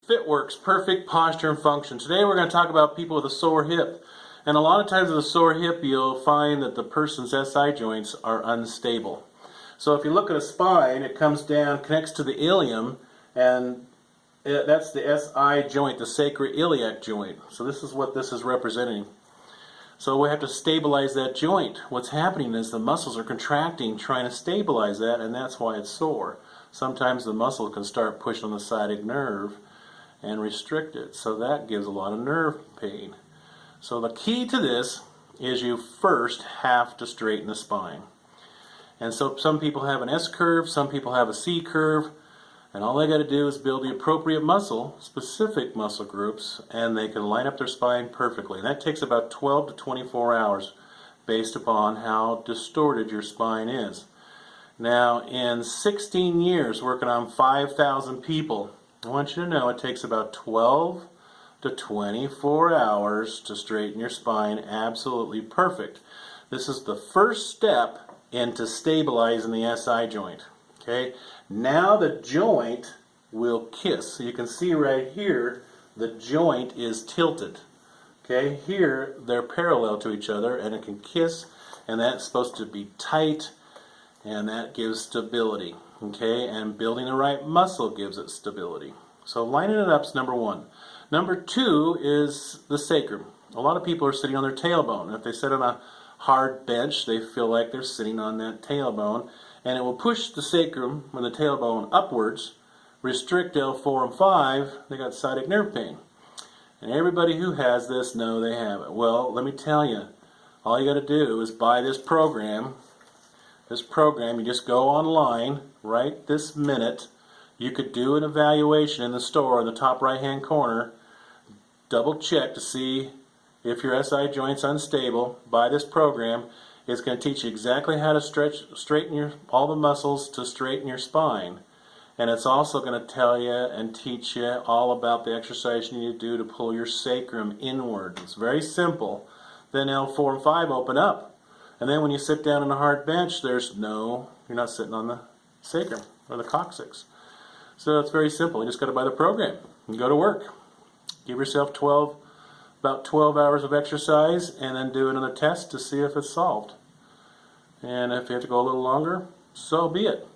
Fitworks, perfect posture and function. Today we're going to talk about people with a sore hip. And a lot of times with a sore hip you'll find that the person's SI joints are unstable. So if you look at a spine, it comes down, connects to the ilium, and that's the SI joint, the sacroiliac joint. So this is what this is representing. So we have to stabilize that joint. What's happening is the muscles are contracting, trying to stabilize that, and that's why it's sore. Sometimes the muscle can start pushing on the sciatic nerve and restrict it. So that gives a lot of nerve pain. So the key to this is you first have to straighten the spine. And so some people have an S curve, some people have a C curve, and all they got to do is build the appropriate muscle, specific muscle groups, and they can line up their spine perfectly. And that takes about 12 to 24 hours based upon how distorted your spine is. Now, in 16 years working on 5,000 people, I want you to know it takes about 12 to 24 hours to straighten your spine absolutely perfect. This is the first step into stabilizing the SI joint. Okay? Now the joint will kiss. So you can see right here the joint is tilted. Okay? Here they're parallel to each other and it can kiss, and that's supposed to be tight, and that gives stability. Okay, and building the right muscle gives it stability. So lining it up is number one. Number two is the sacrum. A lot of people are sitting on their tailbone. If they sit on a hard bench, they feel like they're sitting on that tailbone, and it will push the sacrum and the tailbone upwards, restrict L4 and 5. They got sciatic nerve pain. And everybody who has this know they have it. Well, let me tell you, all you got to do is buy this program. You just go online right this minute. You could do an evaluation in the store in the top right hand corner, double check to see if your SI joint's unstable. Buy this program. It's going to teach you exactly how to straighten all the muscles to straighten your spine. And it's also going to tell you and teach you all about the exercise you need to do to pull your sacrum inward. It's very simple. Then L4 and 5 open up. And then when you sit down on a hard bench, you're not sitting on the sacrum or the coccyx. So it's very simple. You just got to buy the program and go to work. Give yourself about 12 hours of exercise, and then do another test to see if it's solved. And if you have to go a little longer, so be it.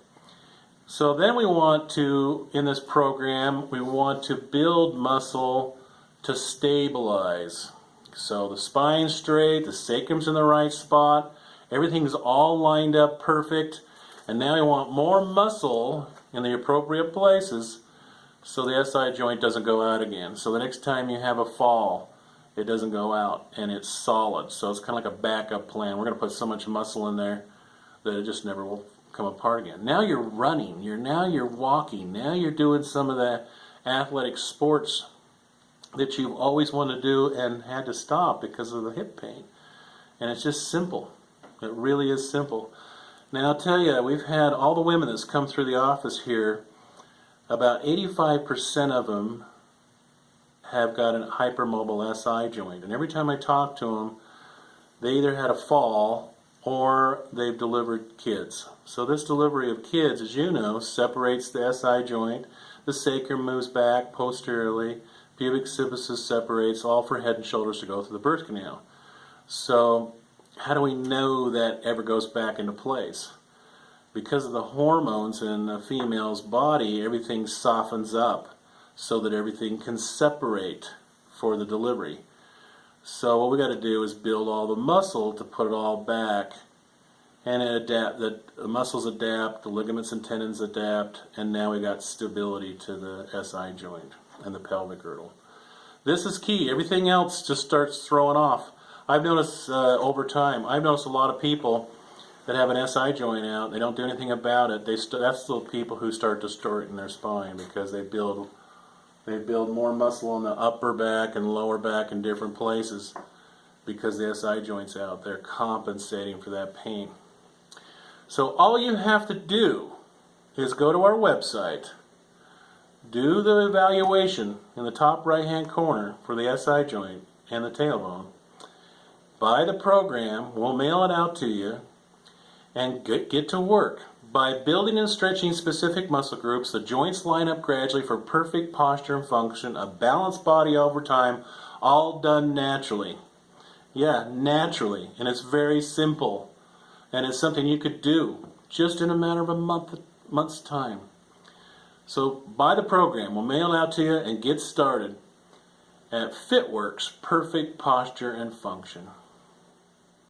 So then we want to, in this program, we want to build muscle to stabilize. So the spine's straight, the sacrum's in the right spot, everything's all lined up perfect, and now we want more muscle in the appropriate places so the SI joint doesn't go out again. So the next time you have a fall, it doesn't go out and it's solid. So it's kind of like a backup plan. We're going to put so much muscle in there that it just never will come apart again. Now you're running, now you're walking, now you're doing some of the athletic sports that you've always wanted to do and had to stop because of the hip pain. And it's just simple. It really is simple. Now I'll tell you, we've had all the women that's come through the office here, about 85% of them have got a hypermobile SI joint. And every time I talk to them, they either had a fall or they've delivered kids. So this delivery of kids, as you know, separates the SI joint, the sacrum moves back posteriorly, pubic symphysis separates, all for head and shoulders to go through the birth canal. So how do we know that ever goes back into place? Because of the hormones in the female's body, everything softens up so that everything can separate for the delivery. So what we got to do is build all the muscle to put it all back, and the muscles adapt, the ligaments and tendons adapt, and now we got stability to the SI joint and the pelvic girdle. This is key. Everything else just starts throwing off. I've noticed over time, I've noticed a lot of people that have an SI joint out, they don't do anything about it. That's the people who start distorting their spine because they build more muscle in the upper back and lower back in different places because the SI joint's out. They're compensating for that pain. So all you have to do is go to our website, do the evaluation in the top right hand corner for the SI joint and the tailbone, buy the program, we'll mail it out to you, and get to work. By building and stretching specific muscle groups, the joints line up gradually for perfect posture and function, a balanced body over time, all done naturally. Yeah, naturally. And it's very simple. And it's something you could do just in a matter of a month's time. So buy the program. We'll mail it out to you and get started at Fitworks, Perfect Posture and Function.